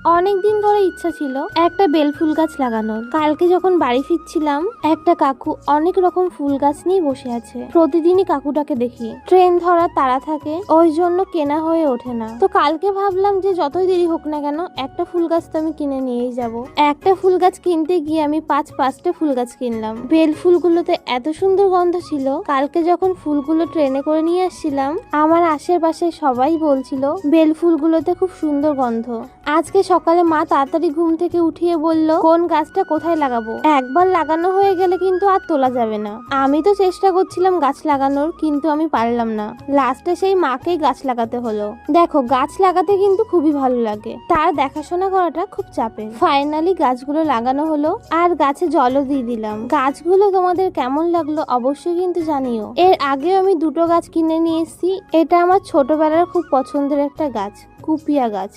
অনেক দিন ধরে ইচ্ছা ছিল একটা বেল ফুল গাছ লাগানোর। কালকে যখন বাড়ি ফিরছিলাম একটা কাকু অনেক রকম ফুল গাছ নিয়ে বসে আছে। প্রতিদিনই কাকুটাকে দেখি, ট্রেন ধরার তাড়া থাকে ওই জন্য কেনা হয়ে ওঠে না। তো কালকে ভাবলাম যে যতই দেরি হোক না কেন একটা ফুল গাছ তো আমি কিনে নিয়েই যাব। একটা ফুল গাছ কিনতে গিয়ে আমি পাঁচটা ফুল গাছ কিনলাম। বেল ফুলগুলোতে এত সুন্দর গন্ধ ছিল। কালকে যখন ফুলগুলো ট্রেনে করে নিয়ে আসছিলাম আমার আশেপাশে সবাই বলছিল বেল ফুলগুলোতে খুব সুন্দর গন্ধ। আজকে সকালে মা তাড়াতাড়ি ঘুম থেকে উঠিয়ে বলল কোন গাছটা কোথায় লাগাবো। একবার লাগানো হয়ে গেলে কিন্তু আর তোলা যাবে না। আমি তো চেষ্টা করছিলাম গাছ লাগানোর, কিন্তু আমি পারলাম না। লাস্টে সেই মাকেই গাছ লাগাতে হলো। দেখো, গাছ লাগাতে কিন্তু খুবই ভালো লাগে, তার দেখাশোনা করাটা খুব চাপের। ফাইনালি গাছগুলো লাগানো হলো আর গাছে জলও দিয়ে দিলাম। গাছগুলো তোমাদের কেমন লাগলো অবশ্যই কিন্তু জানিও। এর আগেও আমি দুটো গাছ কিনে নিয়ে এসেছি। এটা আমার ছোটবেলার খুব পছন্দের একটা গাছ, কুপিয়া গাছ।